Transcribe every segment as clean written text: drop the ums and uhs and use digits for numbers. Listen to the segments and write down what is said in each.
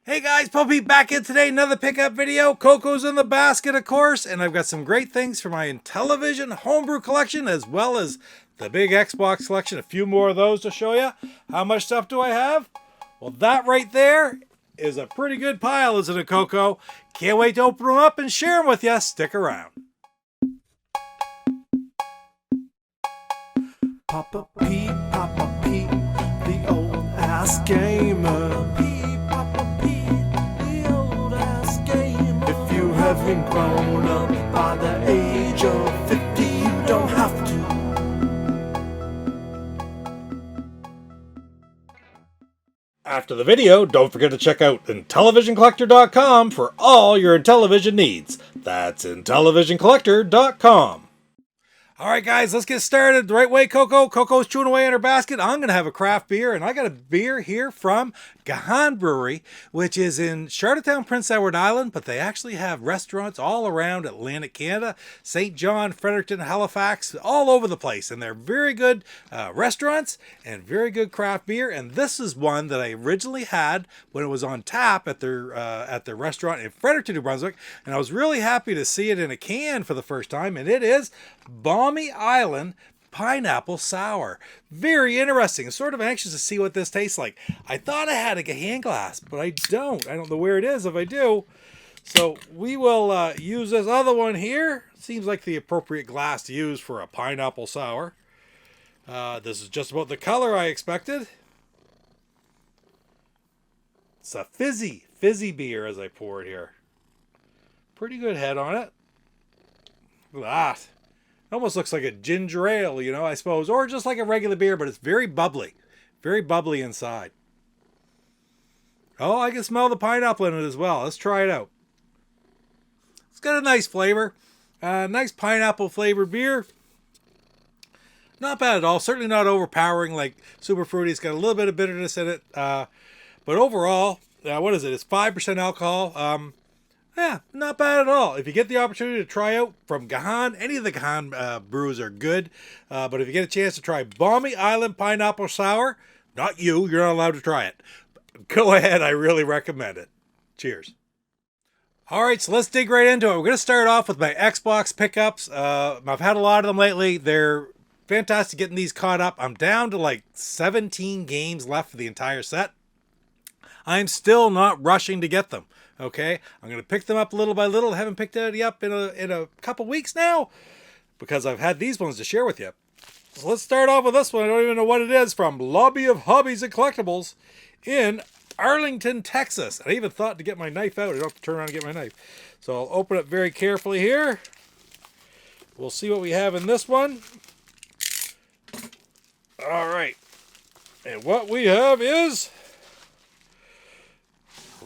Hey guys, Puppy back in today, another pickup video. Coco's in the basket, of course, and I've got some great things for my Intellivision Homebrew Collection as well as the big Xbox collection. A few more of those to show you. How much stuff do I have? Well, that right there is a pretty good pile, isn't it, Coco? Can't wait to open them up and share them with you. Stick around. Papa Pete, the old ass gamer. Papa Pete, the old ass gamer. If you haven't grown up by the age of 50, you don't have to. After the video, don't forget to check out IntellivisionCollector.com for all your Intellivision needs. That's IntellivisionCollector.com. All right, guys, let's get started the right way, Coco. Coco's chewing away in her basket. I'm going to have a craft beer, and I got a beer here from Gahan Brewery, which is in Charlottetown, Prince Edward Island, but they actually have restaurants all around Atlantic Canada, St. John, Fredericton, Halifax, all over the place, and they're very good restaurants and very good craft beer, and this is one that I originally had when it was on tap at their restaurant in Fredericton, New Brunswick, and I was really happy to see it in a can for the first time, and it is Balmy Island Pineapple Sour. Very interesting. I'm sort of anxious to see what this tastes like. I thought I had a Gahan glass, but I don't. I don't know where it is if I do. So we will use this other one here. Seems like the appropriate glass to use for a pineapple sour. This is just about the color I expected. It's a fizzy beer as I pour it here. Pretty good head on it. Look at that. Almost looks like a ginger ale, you know, I suppose. Or just like a regular beer, but it's very bubbly. Very bubbly inside. Oh, I can smell the pineapple in it as well. Let's try it out. It's got a nice flavor. Nice pineapple flavored beer. Not bad at all. Certainly not overpowering like super fruity. It's got a little bit of bitterness in it. But overall, what is it? It's 5% alcohol. Yeah, not bad at all. If you get the opportunity to try out from Gahan, any of the Gahan brews are good. But if you get a chance to try Balmy Island Pineapple Sour, not you, you're not allowed to try it. Go ahead, I really recommend it. Cheers. All right, so let's dig right into it. We're going to start off with my Xbox pickups. I've had a lot of them lately. They're fantastic getting these caught up. I'm down to like 17 games left for the entire set. I'm still not rushing to get them. Okay, I'm going to pick them up little by little. I haven't picked any up in a couple weeks now because I've had these ones to share with you. So let's start off with this one. I don't even know what it is, from Lobby of Hobbies and Collectibles in Arlington, Texas. I even thought to get my knife out. I don't have to turn around and get my knife. So I'll open it very carefully here. We'll see what we have in this one. All right. And what we have is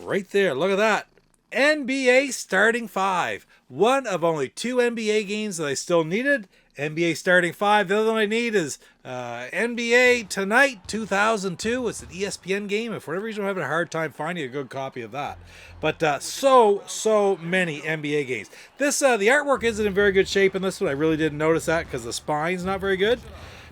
right there, look at that. NBA Starting 5. One of only 2 NBA games that I still needed. NBA Starting 5. The other one I need is NBA Tonight 2002. It's an ESPN game. If for whatever reason I'm having a hard time finding a good copy of that. But so many NBA games. This the artwork isn't in very good shape in this one. I really didn't notice that because the spine's not very good.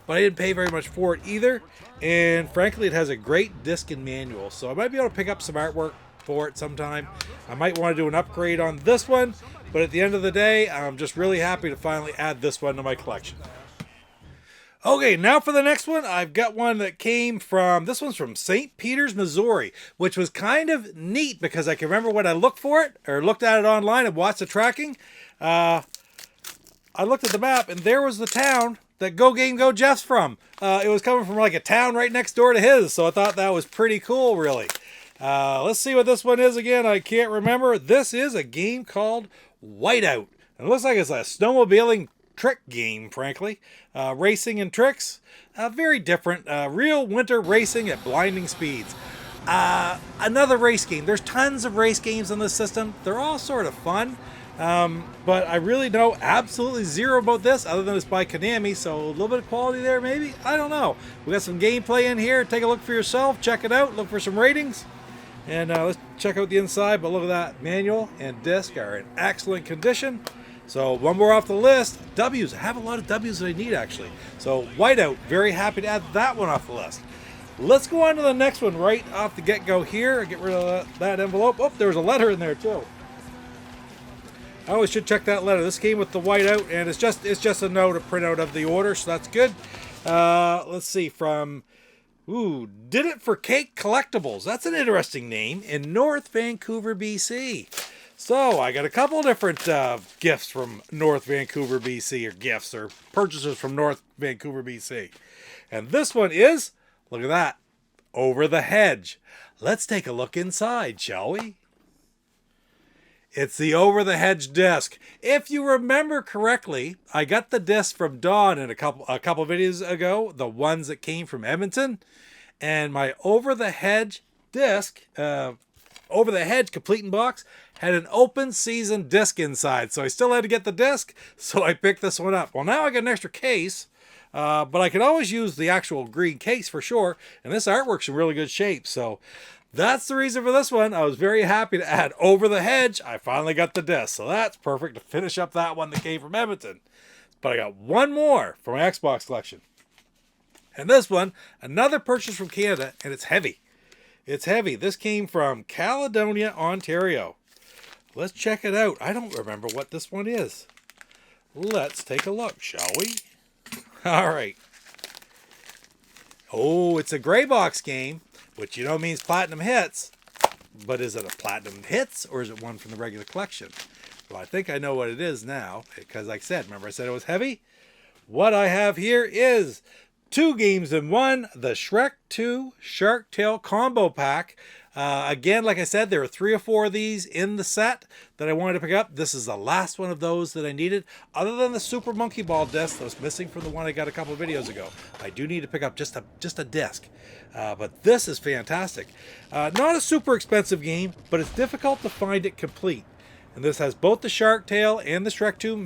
But I didn't pay very much for it either. And frankly, it has a great disc and manual. So I might be able to pick up some artwork for it sometime. I might want to do an upgrade on this one, but at the end of the day, I'm just really happy to finally add this one to my collection. Okay, now for the next one. I've got one that came from, this one's from St. Peters, Missouri, which was kind of neat because I can remember when I looked for it, or looked at it online and watched the tracking. I looked at the map and there was the town that gogamego Jeff's from. It was coming from like a town right next door to his, so I thought that was pretty cool, really. Let's see what this one is again. I can't remember. This is a game called Whiteout. It looks like it's a snowmobiling trick game, frankly. Racing and tricks. Very different. Real winter racing at blinding speeds. Another race game. There's tons of race games on this system. They're all sort of fun. But I really know absolutely zero about this other than it's by Konami, so a little bit of quality there maybe? I don't know. We got some gameplay in here. Take a look for yourself. Check it out. Look for some ratings. And let's check out the inside, but look at that. Manual and disc are in excellent condition. So one more off the list. W's. I have a lot of W's that I need, actually. So Whiteout, very happy to add that one off the list. Let's go on to the next one right off the get-go here. Get rid of that envelope. Oh, there was a letter in there too. I always should check that letter. This came with the whiteout, and it's just a note, a printout of the order, so that's good. Let's see, from Did It For Cake Collectibles. That's an interesting name, in North Vancouver, BC. So I got a couple different gifts from North Vancouver, BC, or gifts or purchases from North Vancouver, BC. And this one is, look at that, Over the Hedge. Let's take a look inside, shall we? It's the Over the Hedge disc. If you remember correctly, I got the disc from Dawn in a couple videos ago, the ones that came from Edmonton, and my Over the Hedge disc, Over the Hedge complete in box, had an open season disc inside, so I still had to get the disc, so I picked this one up. Well, now I got an extra case, but I could always use the actual green case for sure, and this artwork's in really good shape, so that's the reason for this one. I was very happy to add Over the Hedge. I finally got the disc, so that's perfect to finish up that one that came from Edmonton. But I got one more for my Xbox collection. And this one, another purchase from Canada, and it's heavy. It's heavy. This came from Caledonia, Ontario. Let's check it out. I don't remember what this one is. Let's take a look, shall we? All right. Oh, it's a gray box game, which you know means platinum hits. But is it a platinum hits or is it one from the regular collection? Well, I think I know what it is now because, like I said, remember I said it was heavy? What I have here is 2 games in 1, the Shrek 2 Shark Tale Combo Pack. Again, like I said, there are 3 or 4 of these in the set that I wanted to pick up. This is the last one of those that I needed, other than the Super Monkey Ball disc that was missing from the one I got a couple of videos ago. I do need to pick up just a disc, but this is fantastic. Not a super expensive game, but it's difficult to find it complete. And this has both the Shark Tale and the Shrek 2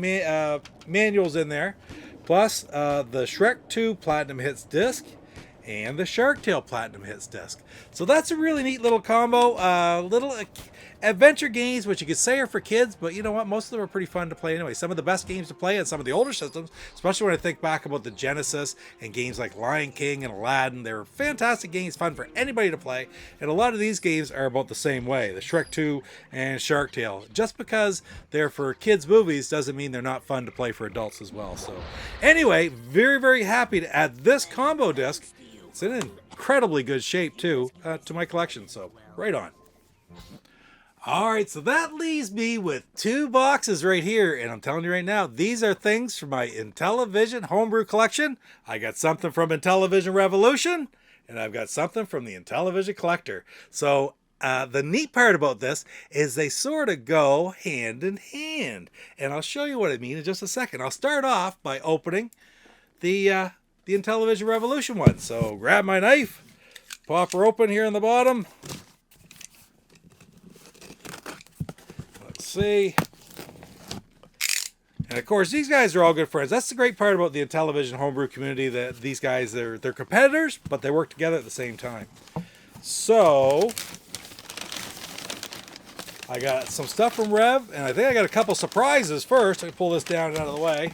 manuals in there, plus the Shrek 2 Platinum Hits disc and the Shark Tale Platinum Hits disc. So that's a really neat little combo. Little adventure games, which you could say are for kids, but you know what? Most of them are pretty fun to play anyway. Some of the best games to play on some of the older systems, especially when I think back about the Genesis and games like Lion King and Aladdin. They're fantastic games, fun for anybody to play. And a lot of these games are about the same way. The Shrek 2 and Shark Tale. Just because they're for kids' movies doesn't mean they're not fun to play for adults as well. So anyway, very, very happy to add this combo disc. It's in incredibly good shape too, to my collection, so right on. Alright, so that leaves me with 2 boxes right here, and I'm telling you right now, these are things from my Intellivision Homebrew Collection. I got something from Intellivision Revolution, and I've got something from the Intellivision Collector. So the neat part about this is they sort of go hand in hand, and I'll show you what I mean in just a second. I'll start off by opening the Intellivision Revolution one. So grab my knife, pop her open here in the bottom. Let's see. And of course, these guys are all good friends. That's the great part about the Intellivision Homebrew Community, that these guys, they're competitors, but they work together at the same time. So I got some stuff from Rev, and I think I got a couple surprises first. Let me pull this down and out of the way.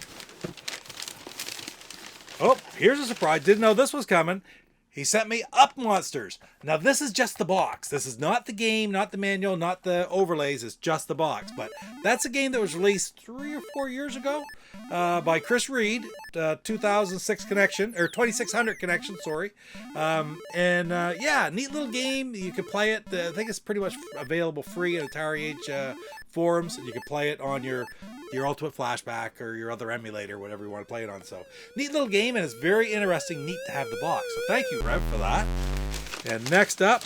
Oh, here's a surprise. Didn't know this was coming. He sent me Up Monsters. Now, this is just the box. This is not the game, not the manual, not the overlays. It's just the box. But that's a game that was released 3 or 4 years ago by Chris Reed, 2006 connection, or 2600 connection, sorry. Yeah, neat little game. You can play it. I think it's pretty much available free at Atari Age forums. You can play it on your Ultimate Flashback or your other emulator, whatever you want to play it on. So neat little game, and it's very interesting, neat to have the box. So thank you, Rev, for that. And next up,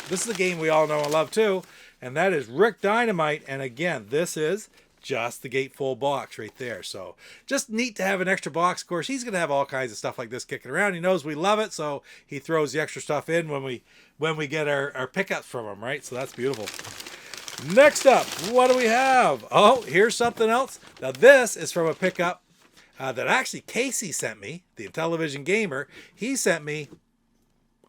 this is a game we all know and love too, and that is Rick Dynamite. And again, this is just the gatefold box right there. So just neat to have an extra box. Of course, he's going to have all kinds of stuff like this kicking around. He knows we love it, so he throws the extra stuff in when we get our pickups from him, right? So that's beautiful. Next up, what do we have? Oh, here's something else. Now, this is from a pickup that actually Casey sent me, the Intellivision Gamer. He sent me,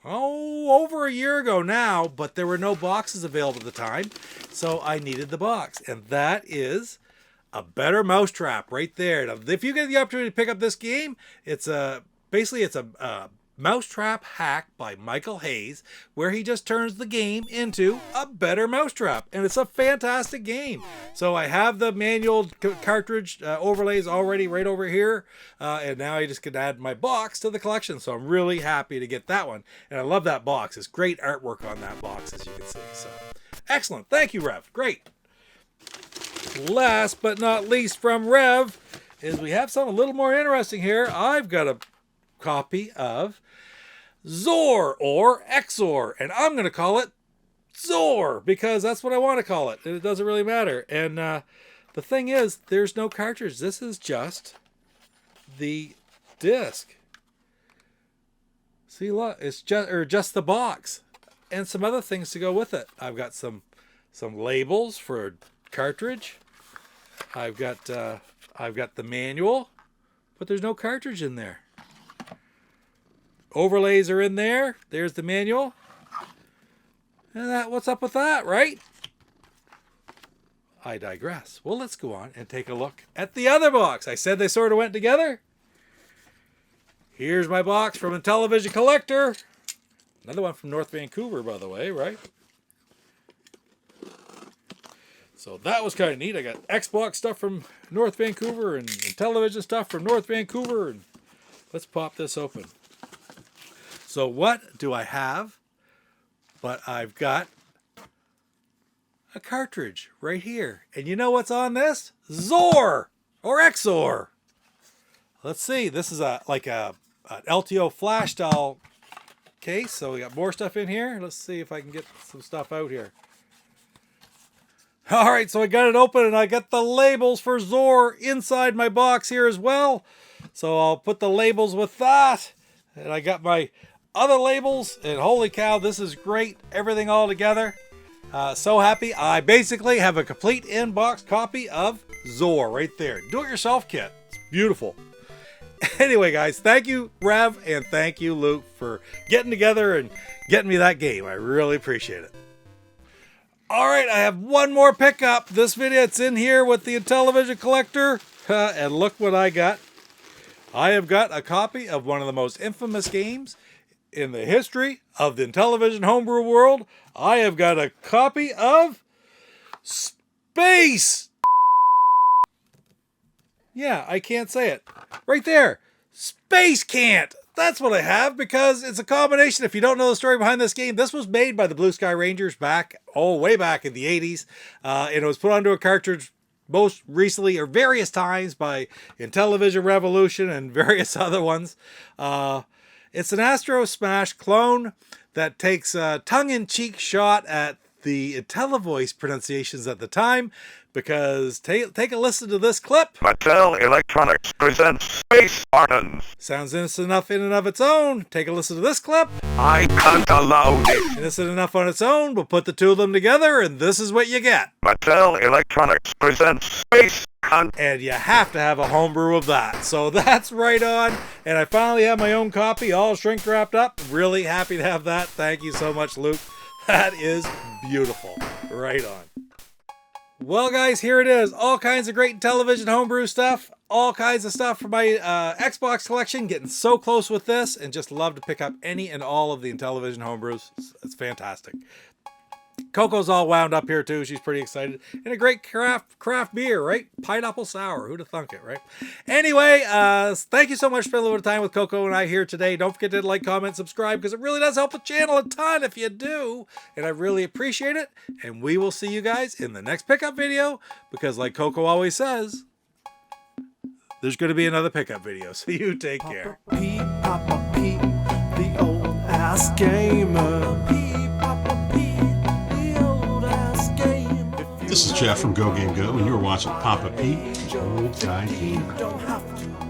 over a year ago now, but there were no boxes available at the time, so I needed the box. And that is a Better Mousetrap right there. Now, if you get the opportunity to pick up this game, it's basically a Mousetrap Hack by Michael Hayes, where he just turns the game into a better mousetrap. And it's a fantastic game. So I have the manual cartridge overlays already right over here. And now I just can add my box to the collection. So I'm really happy to get that one. And I love that box. It's great artwork on that box, as you can see. So excellent. Thank you, Rev. Great. Last but not least from Rev is we have something a little more interesting here. I've got a copy of Zor or Exor, and I'm going to call it Zor because that's what I want to call it. It doesn't really matter. And the thing is, there's no cartridge. This is just the disc. See, look, it's just the box and some other things to go with it. I've got some labels for a cartridge. I've got the manual, but there's no cartridge in there. Overlays are in there. There's the manual. And what's up with that, right? I digress. Well, let's go on and take a look at the other box. I said they sort of went together. Here's my box from Intellivision Collector. Another one from North Vancouver, by the way, right? So that was kind of neat. I got Xbox stuff from North Vancouver and Intellivision stuff from North Vancouver. And let's pop this open. So what do I have? But I've got a cartridge right here. And you know what's on this? Zor or Exor. Let's see. This is like an LTO flash style case. So we got more stuff in here. Let's see if I can get some stuff out here. All right, so I got it open and I got the labels for Zor inside my box here as well. So I'll put the labels with that. And I got my other labels. And holy cow, this is great. Everything all together. So happy. I basically have a complete in-box copy of Zor right there. Do-it-yourself kit. It's beautiful. Anyway, guys, thank you, Rev, and thank you, Luke, for getting together and getting me that game. I really appreciate it. All right, I have one more pickup. This video, it's in here with the Intellivision Collector. And look what I got. I have got a copy of one of the most infamous games in the history of the Intellivision Homebrew world. I have got a copy of Space. Yeah, I can't say it. Right there. Space Can't. That's what I have because it's a combination. If you don't know the story behind this game, this was made by the Blue Sky Rangers way back in the 80s. And it was put onto a cartridge most recently or various times by Intellivision Revolution and various other ones. It's an Astro Smash clone that takes a tongue-in-cheek shot at the IntelliVoice pronunciations at the time, because take a listen to this clip. Mattel Electronics presents Space Spartans. Sounds innocent enough in and of its own. Take a listen to this clip. I can't allow this. Innocent enough on its own, but put the two of them together and this is what you get. Mattel Electronics presents Space Hunt. And you have to have a homebrew of that. So that's right on. And I finally have my own copy, all shrink wrapped up. Really happy to have that. Thank you so much, Luke. That is beautiful. Right on. Well, guys, here it is. All kinds of great Intellivision homebrew stuff. All kinds of stuff for my Xbox collection. Getting so close with this and just love to pick up any and all of the Intellivision homebrews. It's fantastic. Coco's all wound up here too. She's pretty excited. And a great craft beer, right? Pineapple sour. Who'd have thunk it, right? Anyway, thank you so much for spending a little time with Coco and I here today. Don't forget to like, comment, subscribe, because it really does help the channel a ton if you do. And I really appreciate it. And we will see you guys in the next pickup video, because like Coco always says, there's going to be another pickup video. So you take care. Papa Pete, the old ass gamer. This is Jeff from Go Game Go, and you're watching Papa Pete, Old Guy Gamer.